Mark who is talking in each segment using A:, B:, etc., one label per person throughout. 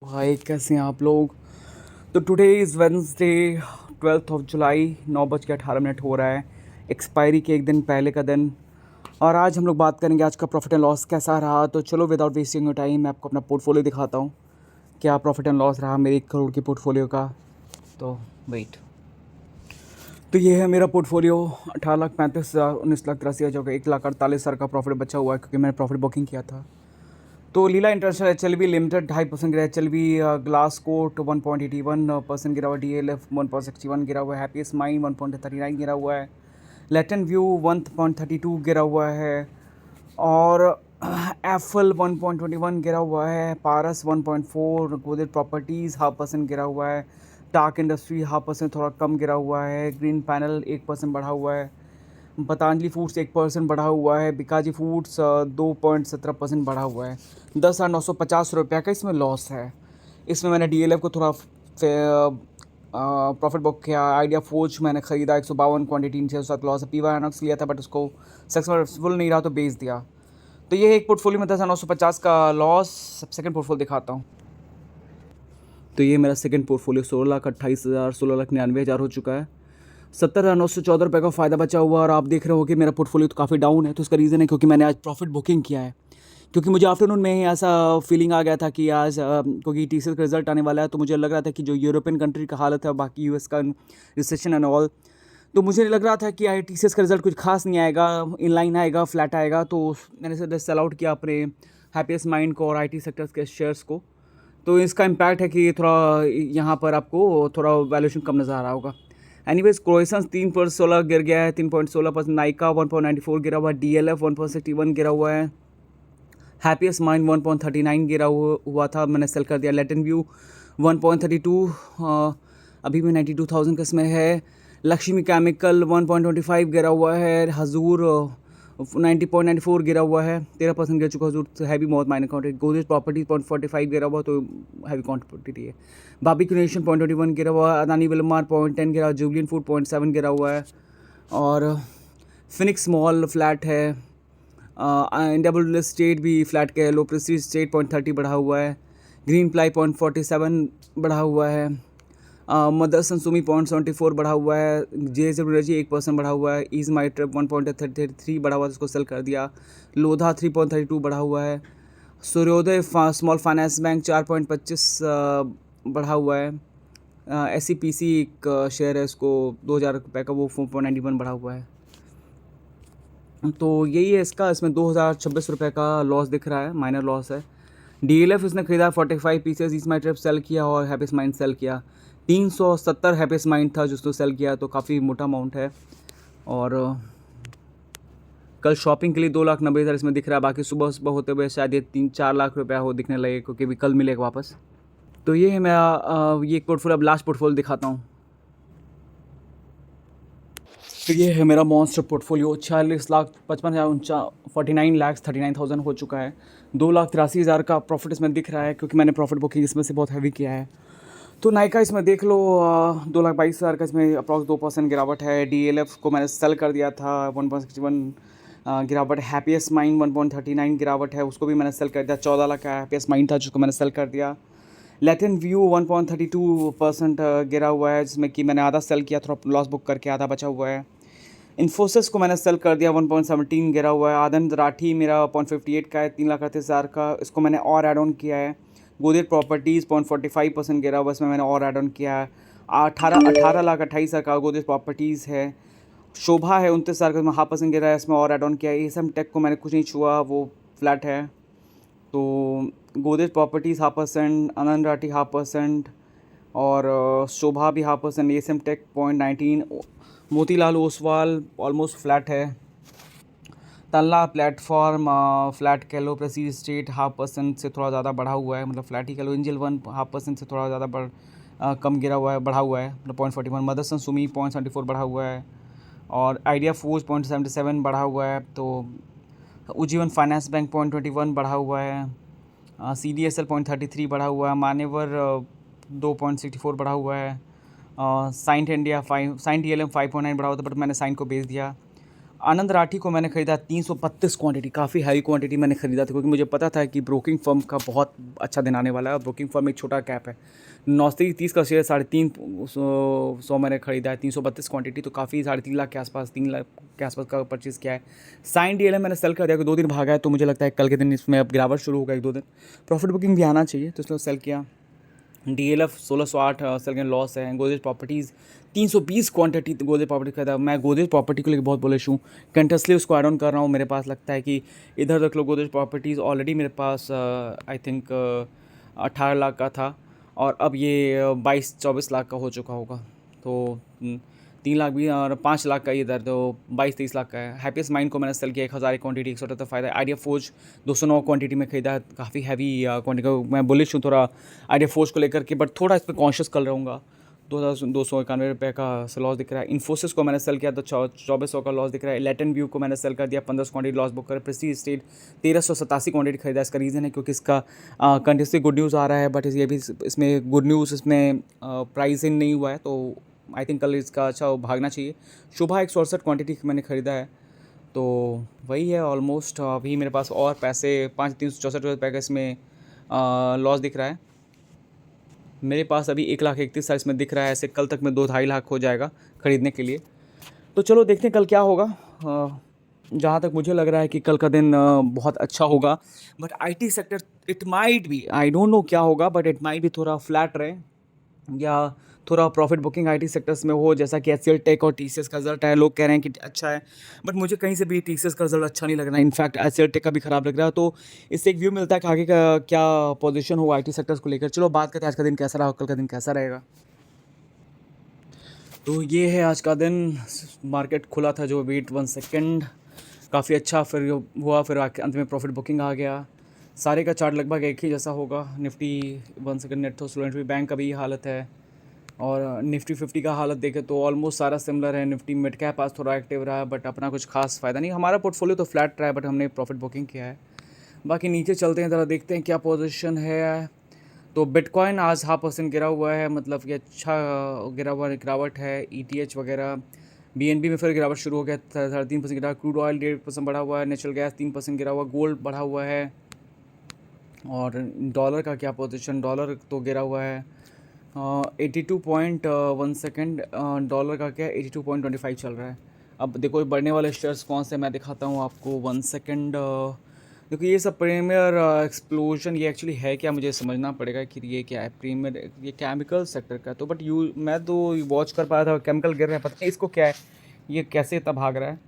A: हाय, कैसे हैं आप लोग। तो टुडे इज़ वेडनेसडे 12 जुलाई, 9:18 हो रहा है। एक्सपायरी के एक दिन पहले का दिन। और आज हम लोग बात करेंगे आज का प्रॉफिट एंड लॉस कैसा रहा। तो चलो विदाउट वेस्टिंग योर टाइम मैं आपको अपना पोर्टफोलियो दिखाता हूँ, क्या प्रॉफिट एंड लॉस रहा मेरे 1 करोड़ के पोर्टफोलियो का। तो वेट। तो ये है मेरा पोर्टफोलियो। 18,35,000, 19,83,000 का 1,48,000 का प्रॉफिट बचा हुआ है, क्योंकि मैंने प्रॉफिट बुकिंग किया था। तो लीला इंटरनेशनल HLB लिमिटेड 2.5% गिरा, HLB ग्लास कोट 1.81% गिरा हुआ, DLF 1.61 गिरा हुआ है, हैप्पीएस्ट माइंड 1.39 गिरा हुआ है, लैटन व्यू 1.32 गिरा हुआ है, और एफल 1.21 गिरा हुआ है, पारस 1.4, गोदरेज प्रॉपर्टीज़ 0.5% गिरा हुआ है, टाक इंडस्ट्री 0.5% थोड़ा कम गिरा हुआ है, ग्रीन पैनल 1% बढ़ा हुआ है, पतंजलि फूड्स 1% बढ़ा हुआ है, बिकाजी फूड्स 2.17% बढ़ा हुआ है। 10,950 रुपये का इसमें लॉस है। इसमें मैंने DLF को थोड़ा प्रॉफिट बुक किया। आइडिया फोर्ज मैंने ख़रीदा 152 क्वान्टिटी, 607 लॉस है। पीवा एनॉक्स लिया था बट उसको सक्सेसफुल नहीं रहा तो बेच दिया। तो ये एक पोर्टफोलियो में 10,950 का लॉस। सेकंड पोर्टफोलियो दिखाता हूँ। तो ये मेरा सेकंड पोर्टफोलियो 16,28,000, 16,99,000 हो चुका है। 70,914 रुपये का फ़ायदा बचा हुआ। और आप देख रहे हो कि मेरा पोर्टफोलियो तो काफ़ी डाउन है। तो उसका रीज़न है क्योंकि मैंने आज प्रॉफिट बुकिंग किया है, क्योंकि मुझे आफ्टरनून में ही ऐसा फीलिंग आ गया था कि आज क्योंकि TCS का रिजल्ट आने वाला है, तो मुझे लग रहा था कि जो यूरोपियन कंट्री का हालत है, बाकी US का रिसेशन एंड ऑल, तो मुझे लग रहा था कि TCS का रिजल्ट कुछ खास नहीं आएगा, इन लाइन आएगा, फ्लैट आएगा। तो मैंने सेल आउट किया अपने हैप्पीएस्ट माइंड को और IT सेक्टर्स के शेयर्स को। तो इसका इम्पैक्ट है कि थोड़ा यहाँ पर आपको थोड़ा वैल्यूएशन कम नज़र आ रहा होगा। एनीवेज, क्रोएसेंस 3.16 गिर गया है, 3.16%। नाइका 1.94 गिरा हुआ है, DLF 1.61 गिरा हुआ है, हैप्पीएस्ट माइंड 1.39 गिरा हुआ था, मैंने सेल कर दिया। लैटिन व्यू 1.32, अभी भी 92,000 का इसमें है। लक्ष्मी केमिकल 1.25 गिरा हुआ है। हजूर 90.94 गिरा हुआ है, 13% गिर चुका हजूर, हैवी बहुत माइनर क्वांटिटी। गोदरेज प्रॉपर्टी 0.45 गिरा हुआ, तो हैवी क्वांटिटी है। बाबी क्रिएशन 0.21 गिरा हुआ, अदानी विलमार 0.10 गिरा, जुबलियन फूड 0.7 गिरा हुआ है, और फिनिक्स मॉल फ्लैट है। इंडिया बुल स्टेट भी फ्लैट के, लो प्रेस्टीज स्टेट 0.30 बढ़ा हुआ है, ग्रीन प्लाई 0.47 बढ़ा हुआ है, मदरसन सुमी 0.74 बढ़ा हुआ है, JSW एनर्जी 1% बढ़ा हुआ है, ईज माई ट्रिप 1.33 बढ़ा हुआ है, उसको सेल कर दिया। लोधा 3.32 बढ़ा हुआ है, सूर्योदय स्मॉल फाइनेंस बैंक 4.25 बढ़ा हुआ है, SCPC एक शेयर है, उसको 2,000 रुपये का, वो 4.91 बढ़ा हुआ है। तो यही है इसका। इसमें 2,026 रुपये का लॉस दिख रहा है, माइनर लॉस है। DLF इसने खरीदा 45 पीसेस, इस माई ट्रिप सेल किया, और हैप्पीएस्ट माइंड सेल किया। 370 हैप्पीएस्ट माइंड था जो उसने सेल किया, तो काफ़ी मोटा अमाउंट है। और कल शॉपिंग के लिए 2,90,000 इसमें दिख रहा है। बाकी सुबह सुबह होते हुए शायद ये 3-4 लाख रुपया हो दिखने लगे, क्योंकि भी कल मिलेगा वापस। तो ये है मेरा ये एक पोर्टफोलियो। अब लास्ट पोर्टफोलियो दिखाता हूँ। तो ये है मेरा मॉन्स्टर पोर्टफोलियो। 46,55,000, 49,39,000 हो चुका है। 2,83,000 का प्रॉफिट इसमें दिख रहा है, क्योंकि मैंने प्रॉफिट बुकिंग इसमें से बहुत हैवी किया है। तो नाइका इसमें देख लो, 2,22,000 का इसमें अप्रॉक्स 2% गिरावट है। DLF को मैंने सेल कर दिया था, 1.61 गिरावट। हैप्पीएस्ट माइंड 1.39 गिरावट है, उसको भी मैंने सेल कर दिया। 14 लाख का हैप्पीएस्ट माइंड था जिसको मैंने सेल कर दिया। लैटिन व्यू 1.32% गिरा हुआ है, जिसमें कि मैंने आधा सेल किया, थोड़ा लॉस बुक करके आधा बचा हुआ है। इन्फोसिस को मैंने सेल कर दिया, 1.17 गिरा हुआ है। आदन राठी मेरा 0.58 का है, 3,38,000 का, इसको मैंने और एड ऑन किया है। गोदरेज प्रॉपर्टीज़ 0.45% गिरा हुआ है, इसमें मैंने और एड ऑन किया है। 18,28,000 का गोदरेज प्रॉपर्टीज़ है। शोभा है 29,000 का, इसमें 0.5% गिरा है, इसमें और एड ऑन किया है। एसएम टेक को मैंने कुछ नहीं छुआ, वो फ्लैट है। तो गोदरेज प्रॉपर्टीज़ 0.5%, आनंद राठी 0.5%, और शोभा भी 0.5%, SM tech 0.19, Motilal Oswal almost flat है। तनला प्लेटफॉर्म फ्लैट कह लो। प्रेस्टीज स्टेट 0.5% से थोड़ा ज़्यादा बढ़ा हुआ है, मतलब फ्लैट ही कह लो। एंजल वन 0.5% से थोड़ा ज़्यादा कम गिरा हुआ है, बढ़ा हुआ है, मतलब 0.41। मदरसन सुमी 0.74 बढ़ा हुआ है, और आइडिया फोर्स 0.77 बढ़ा हुआ है। तो उज्जीवन फाइनेंस बैंक 0.21 बढ़ा हुआ है। CDSL 0.33 बढ़ा हुआ है। मान्यवर 2.64 बढ़ा हुआ है। साइंट इंडिया 5, साइंट DLM 5.9 बढ़ा हुआ था, बट मैंने साइंट को बेच दिया। आनंद राठी को मैंने ख़रीदा 332 क्वांटिटी, काफ़ी हाई क्वांटिटी मैंने ख़रीदा था क्योंकि मुझे पता था कि ब्रोकिंग फर्म का बहुत अच्छा दिन आने वाला है। ब्रोकिंग फर्म एक छोटा कैप है। 930 का शेयर 350 मैंने ख़रीदा है, 332 क्वांटिटी, तो काफ़ी 3.5 लाख के आसपास, 3 लाख के आसपास का परचेज़ किया है। साइन डीएलएम मैंने सेल कर दिया कि 2 दिन भागा है, तो मुझे लगता है कल के दिन इसमें अब गिरावट शुरू होगा, 1-2 दिन प्रॉफिट बुकिंग भी आना चाहिए, तो इसलिए सेल किया। डीएलएफ 1608 सेल के लॉस है। Godrej properties 320 quantity Godrej property खरीदा। मैं गोदरेज प्रॉपर्टी को लेकर बहुत बुलिश हूँ, कंटिन्यूसली उसको ऐड ऑन कर रहा हूँ। मेरे पास लगता है कि इधर देख लो, गोदरेज प्रॉपर्टीज़ ऑलरेडी मेरे पास आई थिंक 18 लाख का था और अब ये 22-24 लाख का हो चुका होगा, तो 3 लाख भी और 5 लाख का इधर, तो 22-23 लाख का है। हैप्पीएस्ट माइंड को मैंने सेल किया 1000 क्वांटिटी, 178 फ़ायदा। आइडिया फोर्ज 209 क्वांटिटी में खरीदा, काफ़ी हैवी क्वांटिटी। मैं बुलिश हूँ थोड़ा आइडिया फोर्ज को लेकर के, बट थोड़ा इस पर कॉन्शियस कल रहूँगा। 2291 रुपये का लॉस दिख रहा है। इन्फोसिस को मैंने सेल किया तो 2400 का लॉस दिख रहा है। लैटन व्यू को मैंने सेल कर दिया, 1500 क्वांटिटी लॉस बुक कर। प्रेस्टीज स्टेट 1387 क्वांटिटी खरीदा। इसका रीज़न है क्योंकि इसका कंटिन्यूसली गुड न्यूज़ आ रहा है, बट ये भी इसमें गुड न्यूज़ इसमें प्राइस इन नहीं हुआ है, तो आई थिंक कल इसका अच्छा भागना चाहिए। शुभा 168 क्वांटिटी मैंने ख़रीदा है, तो वही है ऑलमोस्ट। अभी मेरे पास और पैसे 5,364 का इसमें लॉस दिख रहा है। मेरे पास अभी 1,31,000 इसमें दिख रहा है, ऐसे कल तक में 2-2.5 लाख हो जाएगा ख़रीदने के लिए। तो चलो देखते हैं कल क्या होगा। जहाँ तक मुझे लग रहा है कि कल का दिन बहुत अच्छा होगा, but IT sector it might be, I don't know क्या होगा, बट इट माइट भी थोड़ा फ्लैट रहे या थोड़ा प्रॉफिट बुकिंग आईटी सेक्टर्स में हो, जैसा कि एचसीएल टेक और टीसीएस का रिजल्ट है। लोग कह रहे हैं कि अच्छा है, बट मुझे कहीं से भी टीसीएस का रिजल्ट अच्छा नहीं लग रहा है। इनफैक्ट एचसीएल टेक का भी खराब लग रहा है, तो इससे एक व्यू मिलता है कि आगे का क्या पोजीशन होगा आईटी सेक्टर्स को लेकर। चलो बात करते हैं आज का दिन कैसा रहा, कल का दिन कैसा रहेगा। तो ये है आज का दिन। मार्केट खुला था जो, वेट 1 सेकेंड, काफ़ी अच्छा फिर हुआ, फिर अंत में प्रॉफिट बुकिंग आ गया। सारे का चार्ट लगभग एक ही जैसा होगा। निफ्टी 1 सेकेंड नेट तो स्लो, बैंक का भी हालत है, और निफ्टी 50 का हालत देखें तो ऑलमोस्ट सारा सिमिलर है। निफ्टी मिड कैप आज थोड़ा एक्टिव रहा है, बट अपना कुछ खास फ़ायदा नहीं। हमारा पोर्टफोलियो तो फ्लैट रहा है, बट हमने प्रॉफिट बुकिंग किया है। बाकी नीचे चलते हैं, ज़रा देखते हैं क्या पोजीशन है। तो बिटकॉइन आज 0.5% गिरा हुआ है, मतलब कि अच्छा गिरावट है। ईटीएच वगैरह, बीएनबी में फिर गिरावट शुरू हो गया, 3.5% गिरा। क्रूड ऑयल 1.5% बढ़ा हुआ है। नेचुरल गैस 3% गिरा हुआ। गोल्ड बढ़ा हुआ है। और डॉलर का क्या पोजीशन, डॉलर तो गिरा हुआ है 82.1 सेकेंड। डॉलर का क्या 82.25 चल रहा है। अब देखो बढ़ने वाले शेयर्स कौन से मैं दिखाता हूँ आपको, 1 सेकेंड। देखो ये सब प्रीमियर एक्सप्लोजन, ये एक्चुअली है क्या, मुझे समझना पड़ेगा कि ये क्या है। प्रीमियर ये केमिकल सेक्टर का, तो बट मैं तो वॉच कर पाया था, केमिकल गिर रहा है, पता नहीं इसको क्या है, ये कैसे इतना भाग रहा है।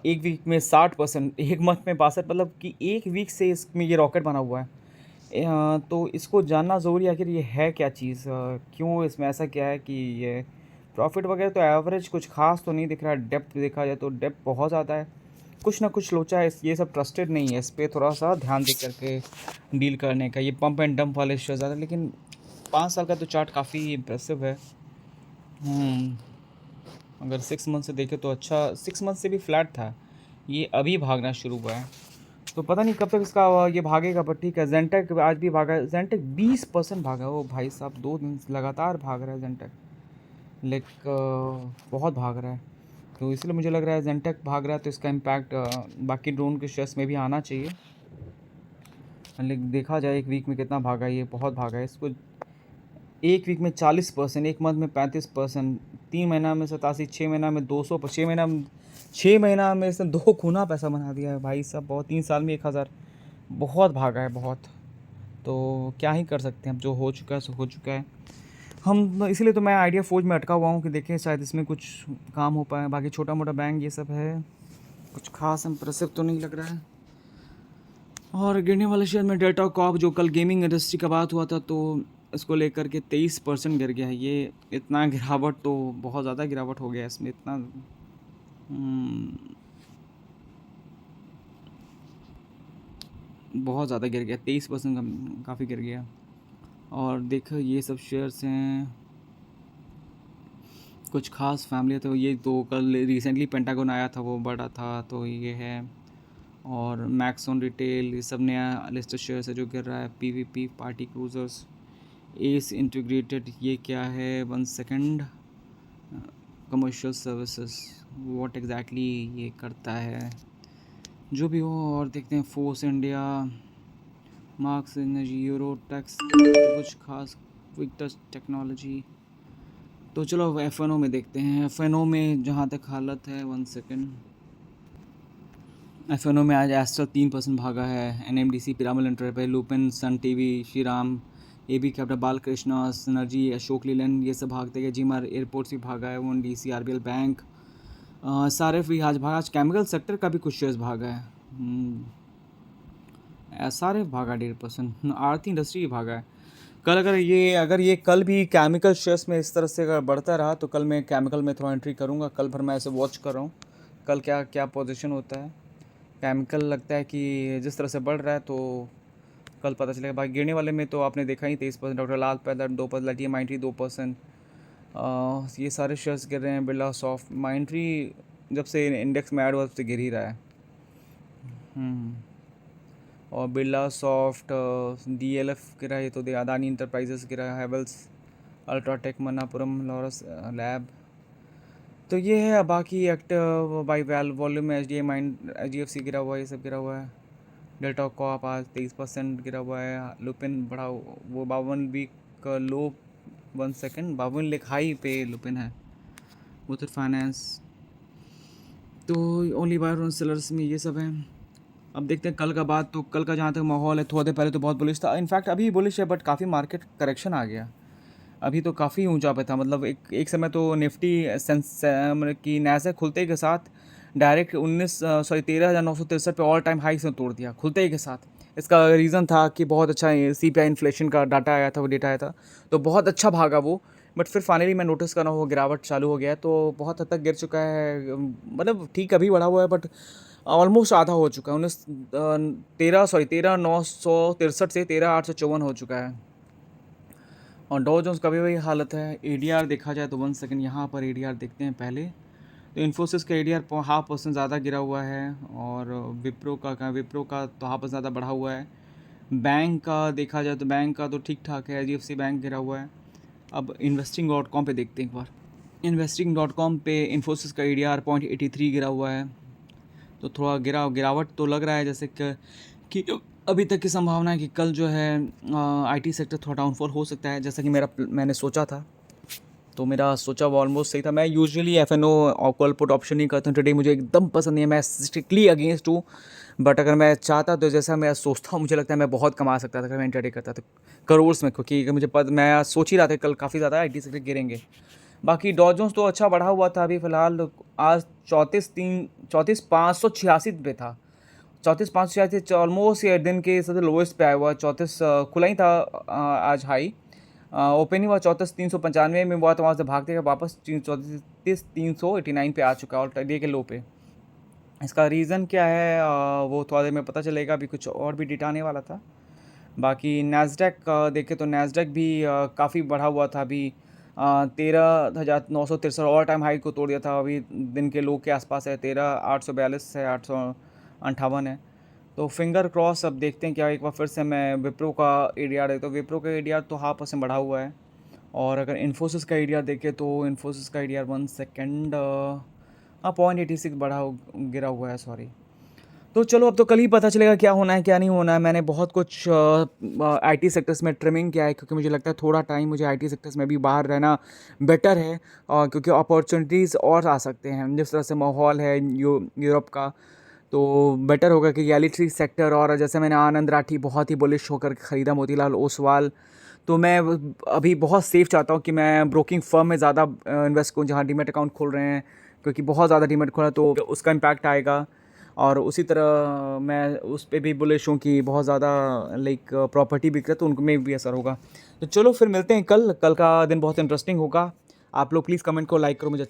A: एक वीक में 60%, एक मंथ में 62, मतलब कि एक वीक से इसमें ये रॉकेट बना हुआ है। तो इसको जानना ज़रूरी है, आखिर ये है क्या चीज़, क्यों इसमें ऐसा क्या है कि ये प्रॉफिट वगैरह तो एवरेज कुछ खास तो नहीं दिख रहा है। डेप्थ देखा जाए तो डेप्थ बहुत ज़्यादा है, कुछ ना कुछ लोचा है। ये सब ट्रस्टेड नहीं है, इस पर थोड़ा सा ध्यान दे करके डील करने का। ये पंप एंड डंप वाले शेयर ज़्यादा, लेकिन 5 साल का तो चार्ट काफ़ी इम्प्रेसिव है। अगर 6 मंथ से देखें तो अच्छा, 6 मंथ से भी फ्लैट था, ये अभी भागना शुरू हुआ है, तो पता नहीं कब तक इसका ये भागेगा। पर ठीक है, जेंटेक आज भी भागा है। जेंटेक 20% भागा, ओ भाई साहब 2 दिन लगातार भाग रहा है जेंटेक, बहुत भाग रहा है। तो इसलिए मुझे लग रहा है जेंटेक भाग रहा है, तो इसका इम्पैक्ट बाकी ड्रोन के शेयर्स में भी आना चाहिए। लेकिन देखा जाए एक वीक में कितना भागा, ये बहुत भागा है। इसको एक वीक में 40%, एक मंथ में 35%, 3 महीना में 87, 6 महीना में 200, 6 महीना में इसने 2 गुना पैसा बना दिया है भाई साहब। बहुत, 3 साल में 1000, बहुत भागा है बहुत। तो क्या ही कर सकते हैं, अब जो हो चुका है सो हो चुका है। हम इसीलिए तो मैं आइडिया फोर्ज में अटका हुआ हूँ कि देखें शायद इसमें कुछ काम हो पाए। बाकी छोटा मोटा बैंक ये सब है, कुछ खास इम्प्रेसिव तो नहीं लग रहा है। और गिरने वाले शेयर में डेटा कॉप, जो कल गेमिंग इंडस्ट्री का बात हुआ था, तो इसको लेकर के 23% गिर गया है। ये इतना गिरावट तो बहुत ज़्यादा गिरावट हो गया इसमें, इतना बहुत ज़्यादा गिर गया, 23% काफ़ी गिर गया। और देखो ये सब शेयर्स हैं, कुछ खास फैमिली, तो ये तो कल रिसेंटली पेंटागन आया था, वो बड़ा था, तो ये है। और मैक्सॉन रिटेल, ये सब नया लिस्ट शेयर्स है जो गिर रहा है। PVP, party cruisers, S integrated, ये क्या है, 1 second, commercial services, what exactly ये करता है, जो भी हो। और देखते हैं force India, marks energy, euro tax, कुछ खास, क्विक टच टेक्नोलॉजी। तो चलो एफ में देखते हैं। एफ में जहाँ तक हालत है, 1 सेकेंड। एफ में आज एस्ट्रल 3% भागा है, NMDC, Piramal enterprise, Lupin, Sun TV, Shriram, AB capital, Balkrishna, Synergy, Ashok Leyland, ये सब भागते गए। जीमार एयरपोर्ट्स भी भागा है, ONDC, RBL बैंक, सारे भी आज भागा। आज केमिकल सेक्टर का भी कुछ शेयर्स भागा है, सारे भागा 1.5%। आरती इंडस्ट्री भी भागा है। कल अगर ये कल भी केमिकल शेयर्स में इस तरह से अगर बढ़ता रहा तो कल मैं केमिकल में थोड़ा एंट्री करूँगा। कल भर मैं ऐसे वॉच कर रहा हूँ कल क्या क्या पोजीशन होता है। केमिकल लगता है कि जिस तरह से बढ़ रहा है तो कल पता चलेगा। भाई गिरने वाले में तो आपने देखा ही 23%, डॉक्टर लाल पैदर 2%, लटी माइंट्री 2%, ये सारे शेयर्स गिर रहे हैं। बिरला सॉफ्ट, माइंट्री जब से इंडेक्स में ऐड हुआ तब से गिर ही रहा है। और बिरला सॉफ्ट, DLF गिरा है, तो अदानी इंटरप्राइजेस गिरा है, Havells, UltraTech, Manappuram, Laurus lab. तो ये है। बाकी एक्टिव बाई वॉल्यूम में HDI माइंड, HDFC गिरा हुआ है, ये सब गिरा हुआ है। डेल्टा कॉप आज 23% गिरा हुआ है। लुपिन बढ़ा, वो 52 week low, 1 second, 52 week high पे लुपिन है। मुथूट फाइनेंस, तो ओनली बायर ऑन सेलर्स में ये सब है। अब देखते हैं कल का बात। तो कल का जहाँ तक माहौल है, थोड़ा देर पहले तो बहुत बुलिश था, इनफैक्ट अभी बुलिश है, बट काफ़ी मार्केट करेक्शन आ गया। अभी तो काफ़ी ऊंचा पे था, मतलब एक समय तो निफ्टी की नैसेक खुलते के साथ डायरेक्ट 13,963 पे ऑल टाइम हाई से तोड़ दिया खुलते ही के साथ। इसका रीज़न था कि बहुत अच्छा CPI इन्फ्लेशन का डाटा आया था, वो डेटा आया था, तो बहुत अच्छा भागा वो। बट फिर फाइनली मैं नोटिस कर रहा हूँ वो गिरावट चालू हो गया, तो बहुत हद तक गिर चुका है। मतलब ठीक अभी बढ़ा हुआ है, बट ऑलमोस्ट आधा हो चुका है। 13,963 से 13,854 हो चुका है। और डॉ जोन्स का भी वही हालत है। ADR देखा जाए तो 1 सेकेंड, यहाँ पर ADR देखते हैं पहले। तो इन्फोसिस का ADR 0.5% ज़्यादा गिरा हुआ है, और विप्रो का तो 0.5% ज़्यादा बढ़ा हुआ है। बैंक का देखा जाए तो बैंक का तो ठीक ठाक है, HDFC बैंक गिरा हुआ है। अब investing.com पे देखते हैं एक बार। investing.com पे इन्फोसिस का ADR 0.83 गिरा हुआ है, तो थोड़ा गिरावट तो लग रहा है जैसे कि अभी तक की संभावना है कि कल जो है IT सेक्टर थोड़ा डाउनफॉल हो सकता है, जैसा कि मैंने सोचा था। तो मेरा सोचा वो ऑलमोस्ट सही था। मैं यूजुअली FNO और कॉल पुट ऑप्शन नहीं करता हूँ, टुडे मुझे एकदम पसंद नहीं है, मैं स्ट्रिक्टली अगेंस्ट हूँ। बट अगर मैं चाहता तो जैसा मैं सोचता हूँ, मुझे लगता है मैं बहुत कमा सकता था अगर मैं इंट्राडे करता तो करोड़्स में, क्योंकि मैं सोच ही रहा था कल काफ़ी ज़्यादा IT सेक्टर गिरेंगे। बाकी डॉ जोन्स तो अच्छा बढ़ा हुआ था। अभी फ़िलहाल आज 34,586 पे था, 34,586 ऑलमोस्ट ये दिन के सबसे लोएस्ट पे आया हुआ। 34 खुला ही था आज हाई, ओपन ही हुआ 34,395 में हुआ, तो वहाँ से भागते हुए वापस 34,389 पे आ चुका है और डे के लो पे। इसका रीज़न क्या है वो थोड़ा देर में पता चलेगा। अभी कुछ और भी डेटा आने वाला था। बाकी नैस्डैक देखें तो नैस्डैक भी काफ़ी बढ़ा हुआ था। अभी 13,963 ऑल टाइम हाई को तोड़ दिया था। अभी दिन के लो के आसपास है, 13,842 है, 858 है। तो फिंगर क्रॉस, अब देखते हैं क्या। एक बार फिर से मैं विप्रो का ADR है, तो विप्रो का ADR तो 0.5% बढ़ा हुआ है। और अगर इन्फोसिस का ADR देखें तो इन्फोसिस का ADR 1 सेकेंड 0.86 गिरा हुआ है, सॉरी। तो चलो अब तो कल ही पता चलेगा क्या होना है क्या नहीं होना है। मैंने बहुत कुछ IT सेक्टर्स में ट्रिमिंग किया है, क्योंकि मुझे लगता है थोड़ा टाइम मुझे IT सेक्टर्स में भी बाहर रहना बेटर है, क्योंकि अपॉर्चुनिटीज़ और आ सकते हैं। जिस तरह से माहौल है यूरोप का, तो बेटर होगा कि गैलिट्री सेक्टर, और जैसे मैंने आनंद राठी बहुत ही बुलिश होकर ख़रीदा, मोतीलाल ओसवाल, तो मैं अभी बहुत सेफ चाहता हूँ कि मैं ब्रोकिंग फर्म में ज़्यादा इन्वेस्ट करूँ जहाँ डीमेट अकाउंट खोल रहे हैं, क्योंकि बहुत ज़्यादा डीमेट खोला तो उसका इम्पैक्ट आएगा। और उसी तरह मैं उस पर भी बुलिश हूँ कि बहुत ज़्यादा लाइक प्रॉपर्टी बिक रहा है, तो उनमें भी असर होगा। तो चलो फिर मिलते हैं कल का दिन बहुत इंटरेस्टिंग होगा। आप लोग प्लीज़ कमेंट को लाइक करो, मुझे